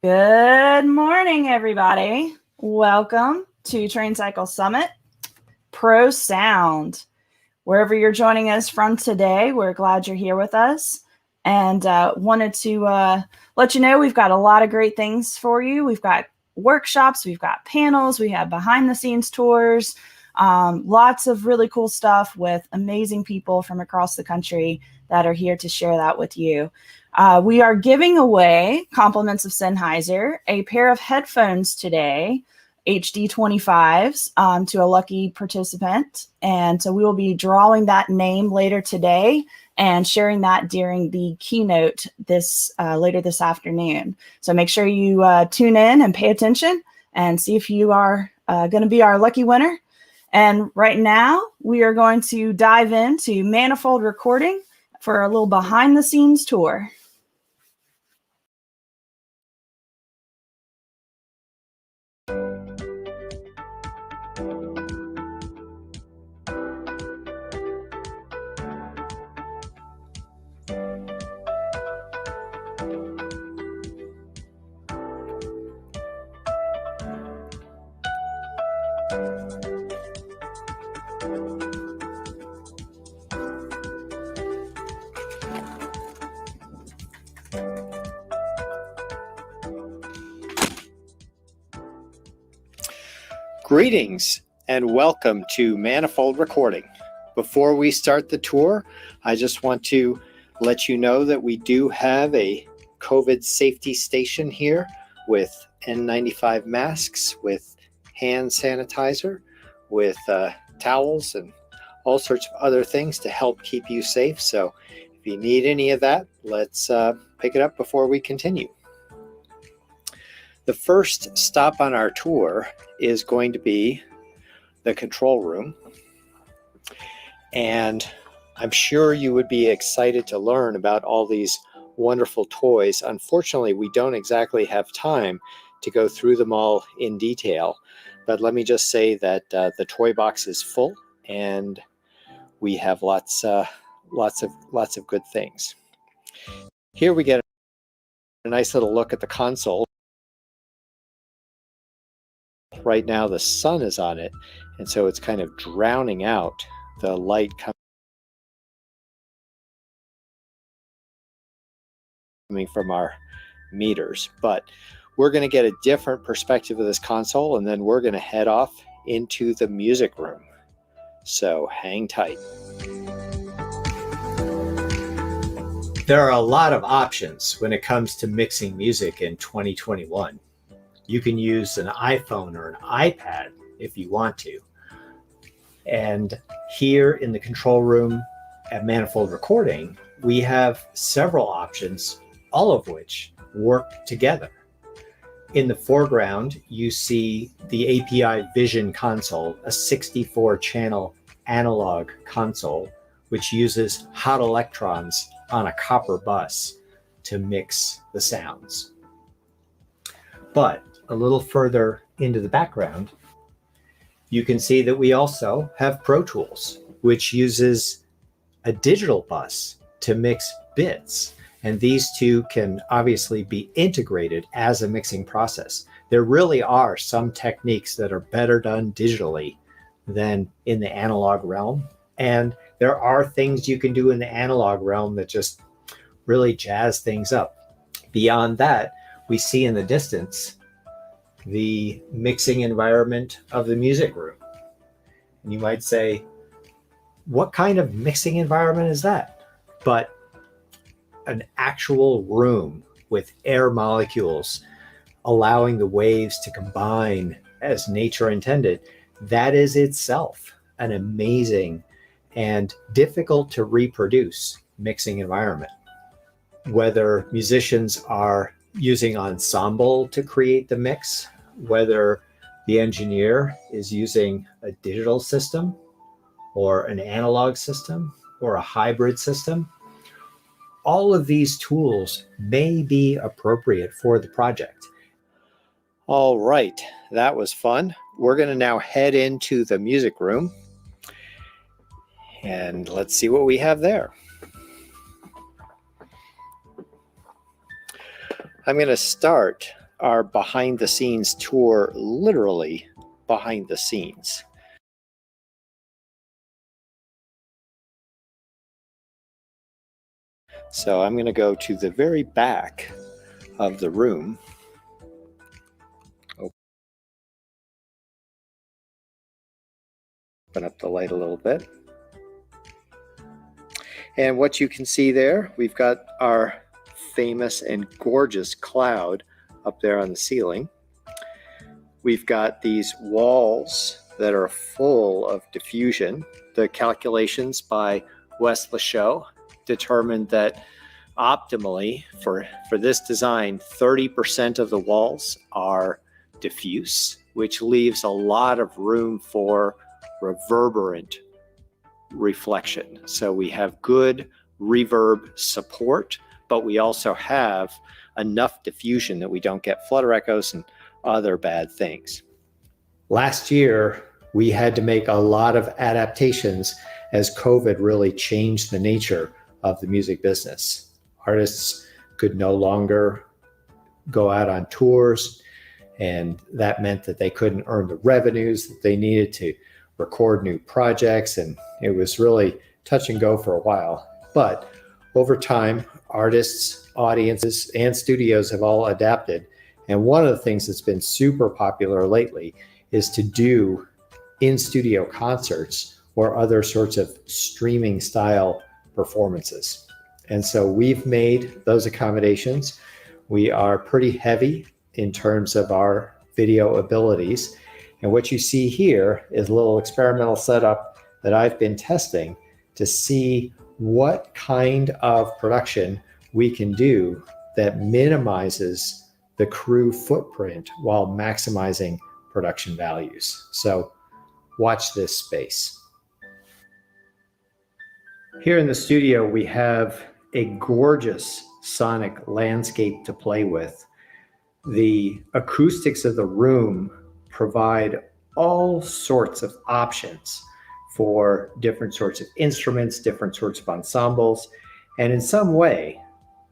Good morning, everybody. Welcome to TRAINcycle Summit Pro Sound. Wherever you're joining us from today, we're glad you're here with us, and wanted to let you know we've got a lot of great things for you. We've got workshops, we've got panels, we have behind-the-scenes tours, lots of really cool stuff with amazing people from across the country that are here to share that with you. We are giving away compliments of Sennheiser, a pair of headphones today, HD 25s, to a lucky participant. And so we will be drawing that name later today and sharing that during the keynote later this afternoon. So make sure you tune in and pay attention and see if you are going to be our lucky winner. And right now we are going to dive into Manifold Recording for a little behind the scenes tour. Greetings and welcome to Manifold Recording. Before we start the tour, I just want to let you know that we do have a COVID safety station here with N95 masks, with hand sanitizer, with towels and all sorts of other things to help keep you safe. So if you need any of that, let's pick it up before we continue. The first stop on our tour is going to be the control room. And I'm sure you would be excited to learn about all these wonderful toys. Unfortunately, we don't exactly have time to go through them all in detail. But let me just say that the toy box is full and we have lots of good things. Here we get a nice little look at the console. Right now the sun is on it, and so it's kind of drowning out the light coming from our meters. But we're going to get a different perspective of this console, and then we're going to head off into the music room. So hang tight. There are a lot of options when it comes to mixing music in 2021. You can use an iPhone or an iPad if you want to. And here in the control room at Manifold Recording, we have several options, all of which work together. In the foreground, you see the API Vision console, a 64-channel analog console, which uses hot electrons on a copper bus to mix the sounds. But a little further into the background, you can see that we also have Pro Tools, which uses a digital bus to mix bits. And these two can obviously be integrated as a mixing process. There really are some techniques that are better done digitally than in the analog realm. And there are things you can do in the analog realm that just really jazz things up. Beyond that, we see in the distance the mixing environment of the music room. And you might say, what kind of mixing environment is that? But an actual room with air molecules allowing the waves to combine as nature intended, that is itself an amazing and difficult to reproduce mixing environment. Whether musicians are using ensemble to create the mix, whether the engineer is using a digital system or an analog system or a hybrid system, all of these tools may be appropriate for the project. All right, that was fun. We're going to now head into the music room and let's see what we have there. I'm going to start our behind the scenes tour, literally behind the scenes. So I'm going to go to the very back of the room. Open up the light a little bit. And what you can see there, we've got our famous and gorgeous cloud up there on the ceiling. We've got these walls that are full of diffusion. The calculations by Wes Lachaux determined that optimally for this design, 30% of the walls are diffuse, which leaves a lot of room for reverberant reflection. So we have good reverb support, but we also have enough diffusion that we don't get flutter echoes and other bad things. Last year, we had to make a lot of adaptations as COVID really changed the nature of the music business. Artists could no longer go out on tours, and that meant that they couldn't earn the revenues that they needed to record new projects, and it was really touch and go for a while. But over time, artists, audiences, and studios have all adapted. And one of the things that's been super popular lately is to do in-studio concerts or other sorts of streaming style performances. And so we've made those accommodations. We are pretty heavy in terms of our video abilities. And what you see here is a little experimental setup that I've been testing to see what kind of production we can do that minimizes the crew footprint while maximizing production values. So watch this space. Here in the studio, we have a gorgeous sonic landscape to play with. The acoustics of the room provide all sorts of options for different sorts of instruments, different sorts of ensembles. And in some way,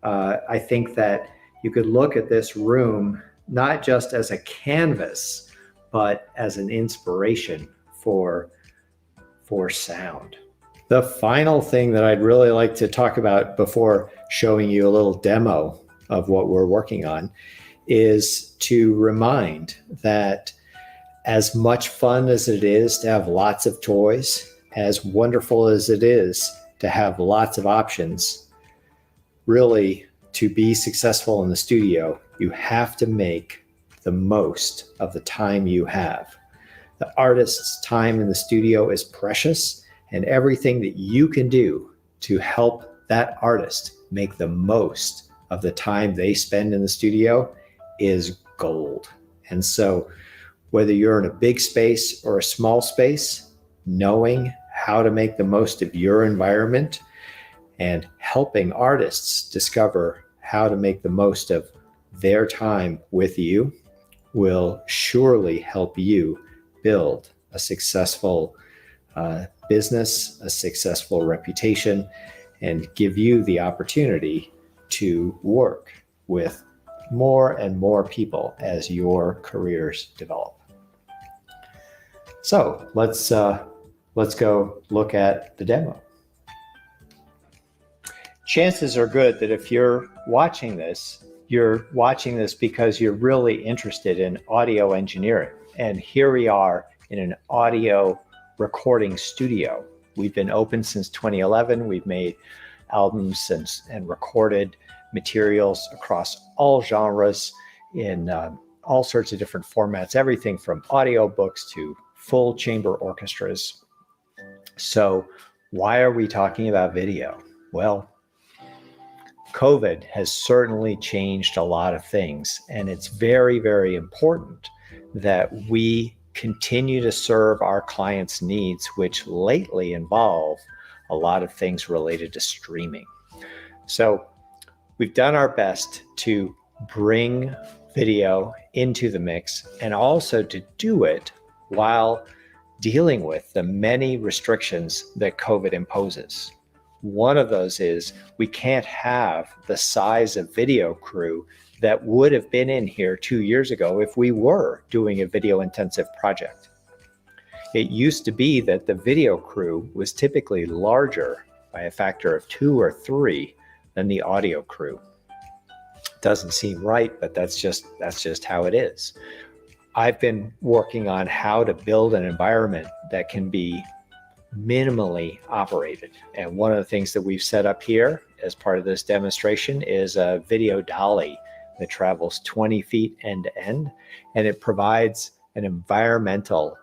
I think that you could look at this room not just as a canvas, but as an inspiration for sound. The final thing that I'd really like to talk about before showing you a little demo of what we're working on is to remind that as much fun as it is to have lots of toys, as wonderful as it is to have lots of options, really to be successful in the studio, you have to make the most of the time you have. The artist's time in the studio is precious, and everything that you can do to help that artist make the most of the time they spend in the studio is gold. And so whether you're in a big space or a small space, knowing how to make the most of your environment and helping artists discover how to make the most of their time with you will surely help you build a successful business, a successful reputation, and give you the opportunity to work with more and more people as your careers develop. So let's go look at the demo. Chances are good that if you're watching this because you're really interested in audio engineering. And here we are in an audio recording studio. We've been open since 2011. We've made albums and recorded materials across all genres in all sorts of different formats, everything from audio books to full chamber orchestras. So why are we talking about video? Well, COVID has certainly changed a lot of things, and it's very, very important that we continue to serve our clients' needs, which lately involve a lot of things related to streaming. So we've done our best to bring video into the mix and also to do it while dealing with the many restrictions that COVID imposes. One of those is we can't have the size of video crew that would have been in here 2 years ago if we were doing a video intensive project. It used to be that the video crew was typically larger by a factor of 2 or 3 than the audio crew. Doesn't seem right, but that's just how it is. I've been working on how to build an environment that can be minimally operated. And one of the things that we've set up here as part of this demonstration is a video dolly that travels 20 feet end to end, and it provides an environmental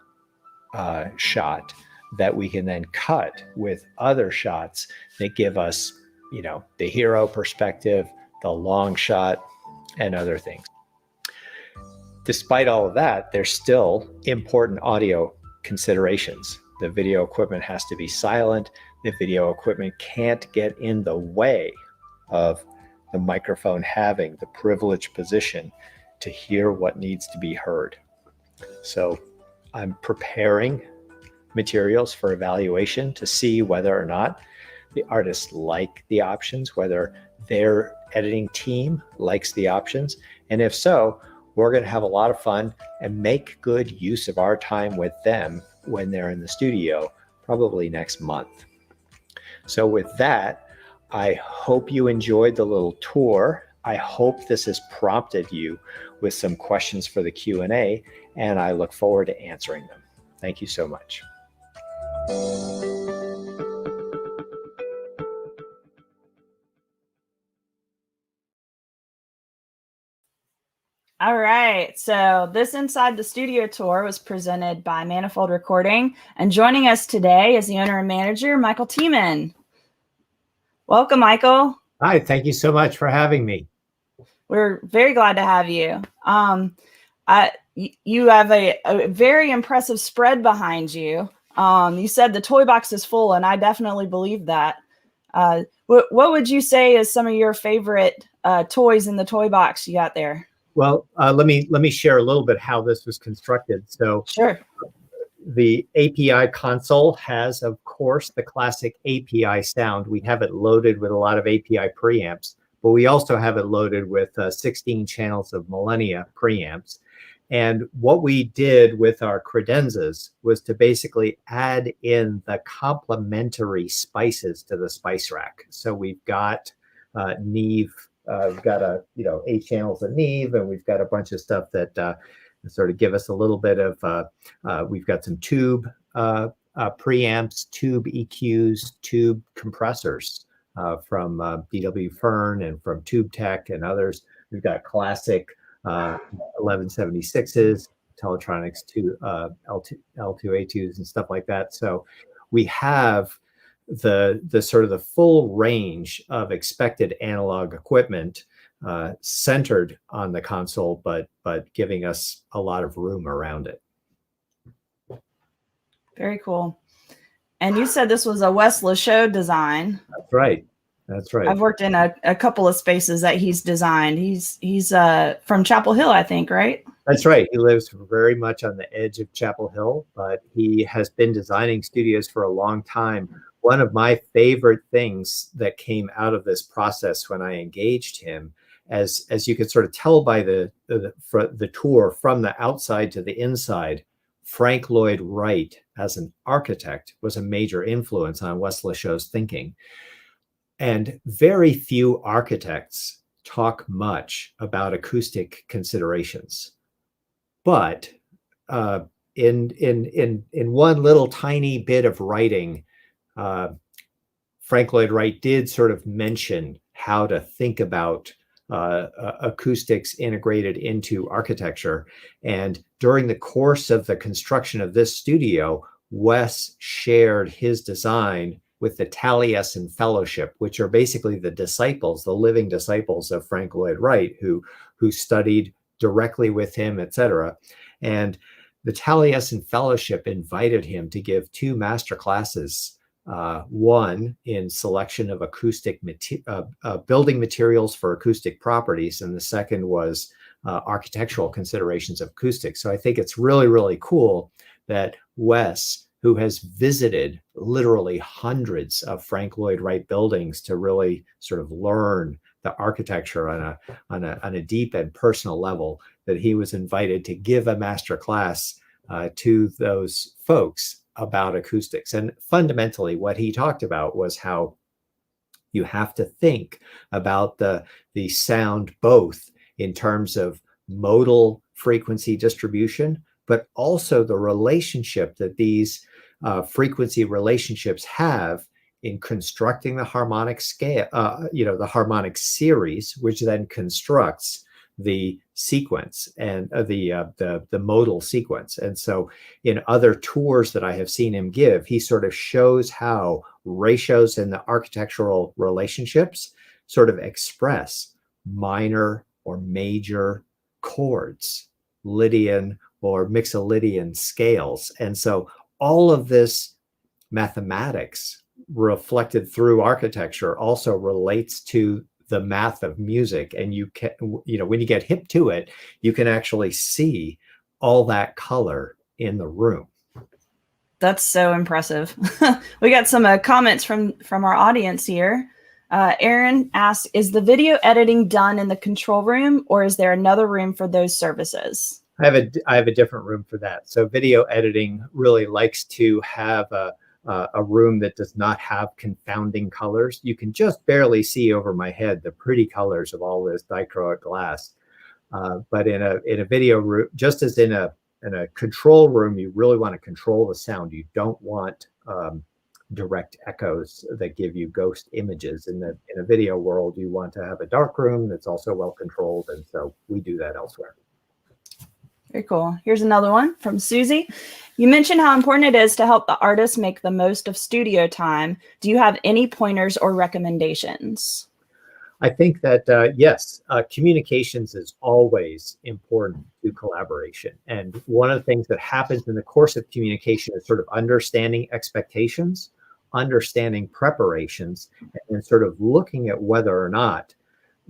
shot that we can then cut with other shots that give us, the hero perspective, the long shot, and other things. Despite all of that, there's still important audio considerations. The video equipment has to be silent. The video equipment can't get in the way of the microphone having the privileged position to hear what needs to be heard. So I'm preparing materials for evaluation to see whether or not the artists like the options, whether their editing team likes the options. And if so, we're going to have a lot of fun and make good use of our time with them when they're in the studio, probably next month. So with that, I hope you enjoyed the little tour. I hope this has prompted you with some questions for the Q&A, and I look forward to answering them. Thank you so much. All right, so this Inside the Studio tour was presented by Manifold Recording, and joining us today is the owner and manager, Michael Tiemann. Welcome, Michael. Hi, thank you so much for having me. We're very glad to have you. You have a very impressive spread behind you. You said the toy box is full, and I definitely believe that. What would you say is some of your favorite toys in the toy box you got there? Well, let me share a little bit how this was constructed. So sure. The API console has, of course, the classic API sound. We have it loaded with a lot of API preamps, but we also have it loaded with 16 channels of Millennia preamps. And what we did with our credenzas was to basically add in the complementary spices to the spice rack. So we've got Neve. We've got 8 channels of Neve, and we've got a bunch of stuff that sort of give us a little bit of, we've got some tube preamps, tube EQs, tube compressors from DW Fern and from Tube Tech and others. We've got classic 1176s, Teletronics L2A2s and stuff like that. So we have the sort of the full range of expected analog equipment centered on the console, but giving us a lot of room around it. Very cool. And you said this was a Wes Lachaud design. That's right. That's right. I've worked in a couple of spaces that he's designed. He's from Chapel Hill, I think, right? That's right. He lives very much on the edge of Chapel Hill, but he has been designing studios for a long time. One of my favorite things that came out of this process when I engaged him, as you could sort of tell by the tour from the outside to the inside, Frank Lloyd Wright as an architect was a major influence on Wes Lachaud's thinking. And very few architects talk much about acoustic considerations. But in one little tiny bit of writing, Frank Lloyd Wright did sort of mention how to think about acoustics integrated into architecture. And during the course of the construction of this studio, Wes shared his design with the Taliesin Fellowship, which are basically the disciples, the living disciples of Frank Lloyd Wright, who studied directly with him, etc. And the Taliesin Fellowship invited him to give 2 master classes, one in selection of acoustic building materials for acoustic properties, and the second was architectural considerations of acoustics. So I think it's really, really cool that Wes, who has visited literally hundreds of Frank Lloyd Wright buildings to really sort of learn the architecture on a deep and personal level, that he was invited to give a master class to those folks about acoustics. And fundamentally, what he talked about was how you have to think about the sound both in terms of modal frequency distribution, but also the relationship that these frequency relationships have in constructing the harmonic scale, the harmonic series, which then constructs the sequence and the modal sequence. And so in other tours that I have seen him give, he sort of shows how ratios in the architectural relationships sort of express minor or major chords, Lydian or Mixolydian scales. And so all of this mathematics reflected through architecture also relates to the math of music. And you can, when you get hip to it, you can actually see all that color in the room. That's so impressive. We got some comments from our audience here. Aaron asks, is the video editing done in the control room, or is there another room for those services? I have a different room for that. So video editing really likes to have a room that does not have confounding colors. You can just barely see over my head the pretty colors of all this dichroic glass. But in a video room, just as in a control room, you really want to control the sound. You don't want direct echoes that give you ghost images. In a video world, you want to have a dark room that's also well controlled, and so we do that elsewhere. Very cool. Here's another one from Susie. You mentioned how important it is to help the artist make the most of studio time. Do you have any pointers or recommendations? I think that, yes, communications is always important to collaboration. And one of the things that happens in the course of communication is sort of understanding expectations, understanding preparations, and sort of looking at whether or not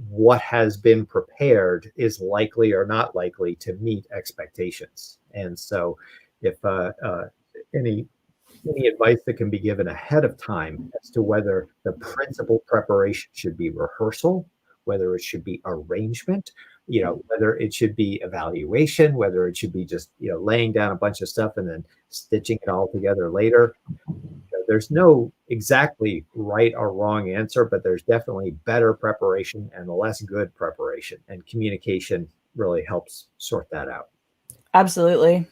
what has been prepared is likely or not likely to meet expectations. And so if any advice that can be given ahead of time as to whether the principal preparation should be rehearsal, whether it should be arrangement, whether it should be evaluation, whether it should be just, laying down a bunch of stuff and then stitching it all together later. There's no exactly right or wrong answer, but there's definitely better preparation and less good preparation. And communication really helps sort that out. Absolutely.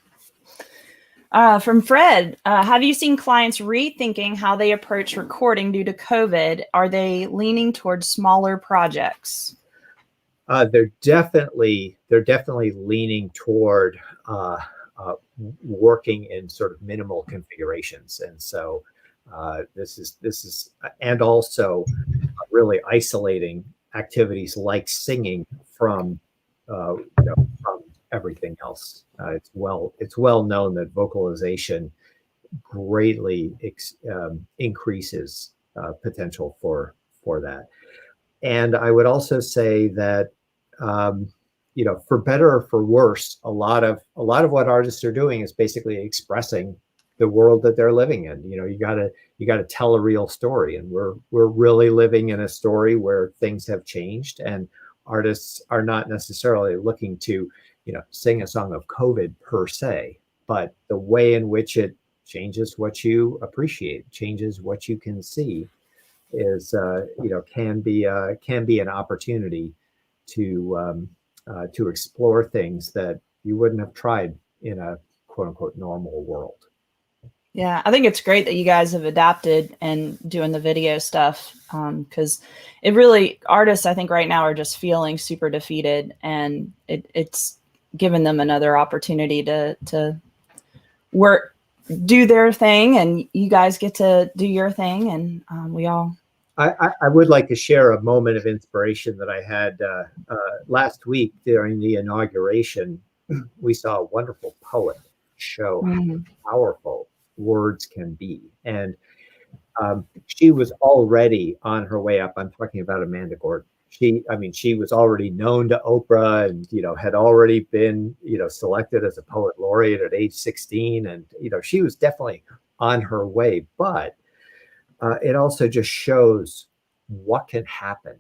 From Fred, have you seen clients rethinking how they approach recording due to COVID? Are they leaning towards smaller projects? They're definitely leaning toward working in sort of minimal configurations, and so this is and also really isolating activities like singing from from everything else. It's well known that vocalization greatly increases potential for that. And I would also say that for better or for worse, a lot of what artists are doing is basically expressing the world that they're living in. You gotta tell a real story, and we're really living in a story where things have changed, and artists are not necessarily looking to sing a song of COVID per se, but the way in which it changes what you appreciate, changes what you can see, is can be an opportunity to explore things that you wouldn't have tried in a quote unquote normal world. Yeah, I think it's great that you guys have adapted and doing the video stuff, because it really, artists I think right now are just feeling super defeated, and it's given them another opportunity to work, do their thing, and you guys get to do your thing, and we all. I would like to share a moment of inspiration that I had last week during the inauguration. We saw a wonderful poet show how powerful words can be, and she was already on her way up. I'm talking about Amanda Gordon. She was already known to Oprah, and had already been selected as a poet laureate at age 16, and she was definitely on her way. But it also just shows what can happen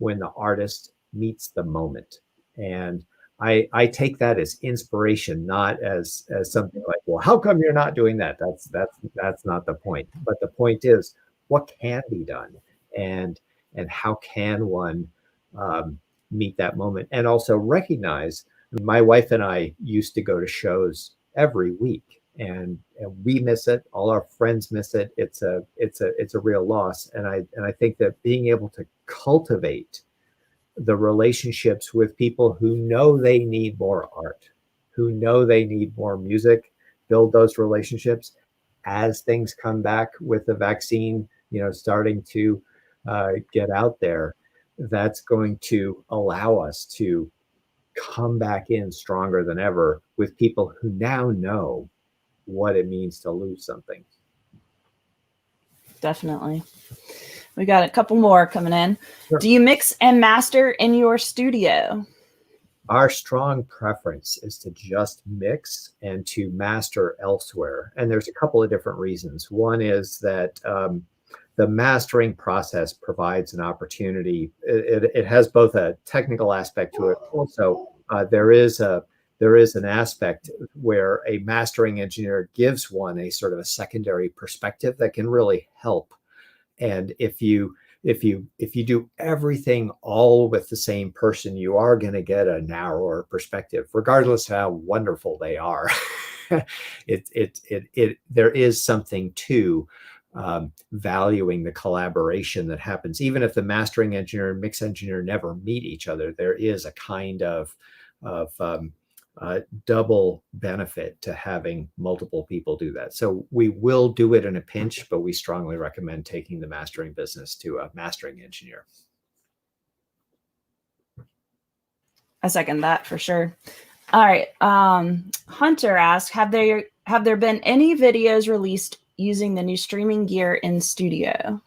when the artist meets the moment. And I take that as inspiration, not as something like, well, how come you're not doing that? That's not the point. But the point is, what can be done, and how can one meet that moment, and also recognize. My wife and I used to go to shows every week, and we miss it. All our friends miss it. It's a real loss. And I think that being able to cultivate the relationships with people who know they need more art, who know they need more music, build those relationships as things come back with the vaccine, starting to get out there. That's going to allow us to come back in stronger than ever with people who now know what it means to lose something. Definitely. We got a couple more coming in. Sure. Do you mix and master in your studio? Our strong preference is to just mix and to master elsewhere. And there's a couple of different reasons. One is that the mastering process provides an opportunity. It has both a technical aspect to it. Also, there is an aspect where a mastering engineer gives one a sort of a secondary perspective that can really help. And if you do everything all with the same person, you are going to get a narrower perspective, regardless of how wonderful they are. There is something to valuing the collaboration that happens, even if the mastering engineer and mix engineer never meet each other. There is a kind of double benefit to having multiple people do that. So we will do it in a pinch, but we strongly recommend taking the mastering business to a mastering engineer. I second that for sure. All right. Hunter asked, have there been any videos released using the new streaming gear in studio?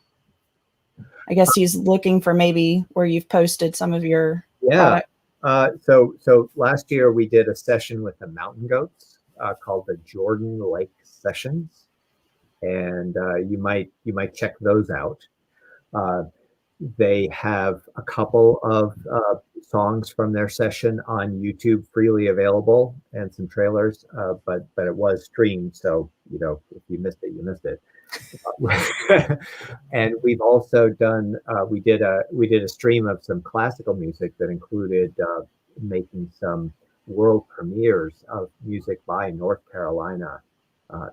I guess he's looking for maybe where you've posted some of your product. So last year we did a session with the Mountain Goats called the Jordan Lake Sessions, and you might check those out. They have a couple of songs from their session on YouTube freely available, and some trailers, but it was streamed, so if you missed it, you missed it. And we've also done we did a stream of some classical music that included making some world premieres of music by North Carolina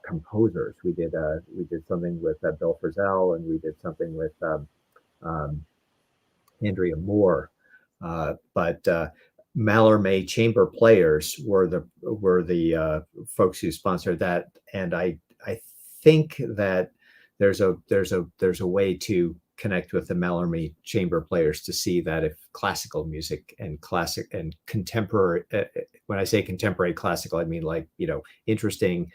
composers. We did something with Bill Frisell, and we did something with Andrea Moore, but Mallarmé Chamber Players were the folks who sponsored that, and I think that there's a way to connect with the Mallarmé Chamber Players to see that if classical music and classic and contemporary, when I say contemporary classical, I mean like interesting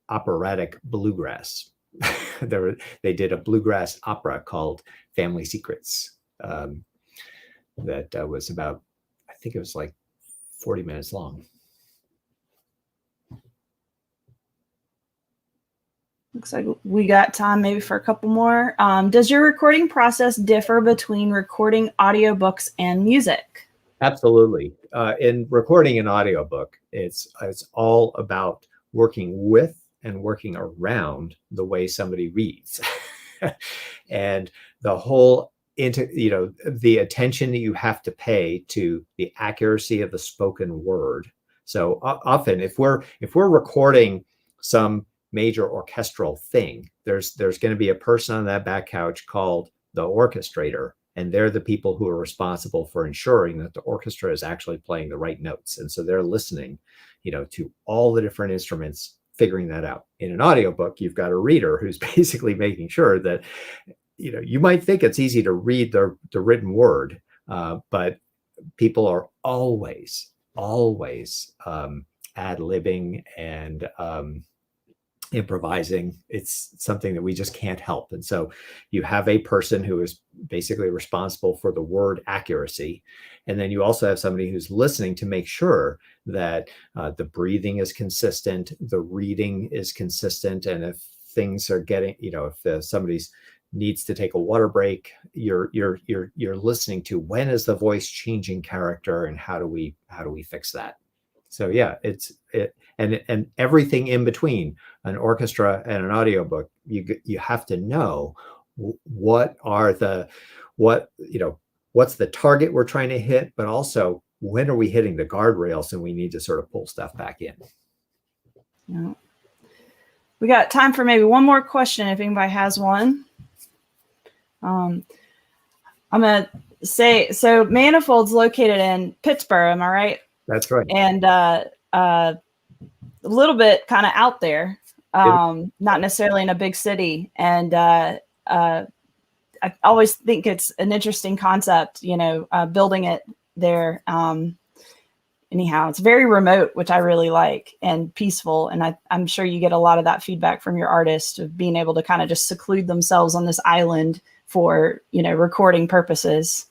operatic bluegrass. They did a bluegrass opera called Family Secrets that was about, I think it was like 40 minutes long. Looks like we got time maybe for a couple more. Does your recording process differ between recording audiobooks and music? Absolutely. In recording an audiobook, it's all about working with and working around the way somebody reads. And the whole the attention that you have to pay to the accuracy of the spoken word. So often if we're recording some major orchestral thing, there's going to be a person on that back couch called the orchestrator, and they're the people who are responsible for ensuring that the orchestra is actually playing the right notes. And so they're listening, to all the different instruments, figuring that out. In an audiobook, you've got a reader who's basically making sure that, you might think it's easy to read the written word, but people are always ad-libbing and improvising. It's something that we just can't help. And so you have a person who is basically responsible for the word accuracy. And then you also have somebody who's listening to make sure that the breathing is consistent, the reading is consistent. And if things are getting, if somebody's needs to take a water break, you're listening to when is the voice changing character and how do we fix that. So yeah, and everything in between an orchestra and an audiobook, you have to know what's the target we're trying to hit, but also when are we hitting the guardrails and we need to sort of pull stuff back in. Yeah. We got time for maybe one more question if anybody has one. I'm gonna say, so Manifold's located in Pittsburgh, am I right? That's right. And a little bit kind of out there, not necessarily in a big city. And I always think it's an interesting concept, building it there. Anyhow, it's very remote, which I really like, and peaceful. And I'm sure you get a lot of that feedback from your artists of being able to kind of just seclude themselves on this island for, recording purposes.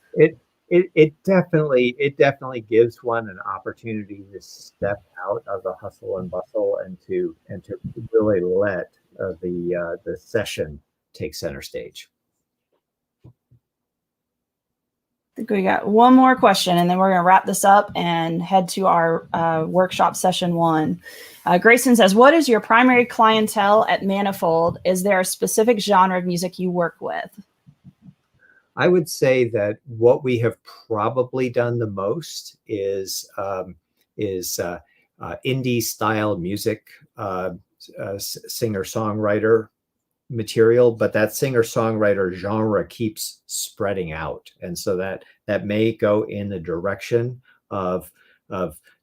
It definitely gives one an opportunity to step out of the hustle and bustle and to really let the session take center stage. I think we got one more question, and then we're going to wrap this up and head to our workshop session 1. Grayson says, what is your primary clientele at Manifold? Is there a specific genre of music you work with? I would say that what we have probably done the most is indie style music, singer-songwriter material, but that singer-songwriter genre keeps spreading out, and so that may go in the direction of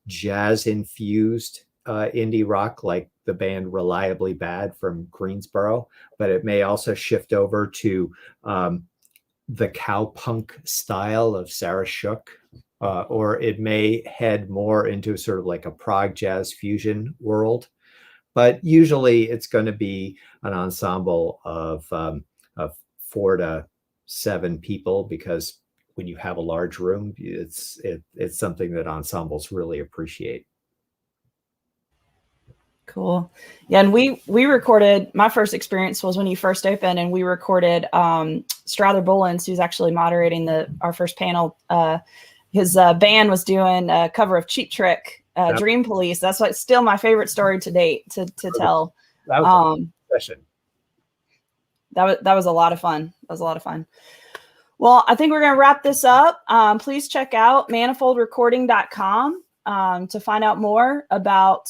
jazz-infused indie rock, like the band Reliably Bad from Greensboro, but it may also shift over to the cowpunk style of Sarah Shook, or it may head more into sort of like a prog jazz fusion world. But usually it's going to be an ensemble of 4 to 7 people, because when you have a large room, it's something that ensembles really appreciate. Cool. Yeah, and we recorded, my first experience was when you first opened, and we recorded Strather Bullens, who's actually moderating our first panel. His band was doing a cover of Cheap Trick, yep. Dream Police. That's what's still my favorite story to date to tell. That was a session. That was a lot of fun. That was a lot of fun. Well, I think we're going to wrap this up. Please check out manifoldrecording.com. To find out more about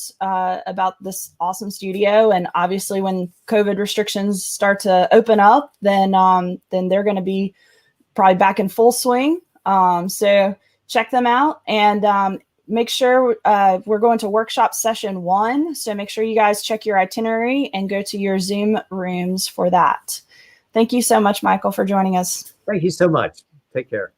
this awesome studio. And obviously when COVID restrictions start to open up, then they're going to be probably back in full swing. So check them out, and make sure we're going to workshop session 1. So make sure you guys check your itinerary and go to your Zoom rooms for that. Thank you so much, Michael, for joining us. Thank you so much. Take care.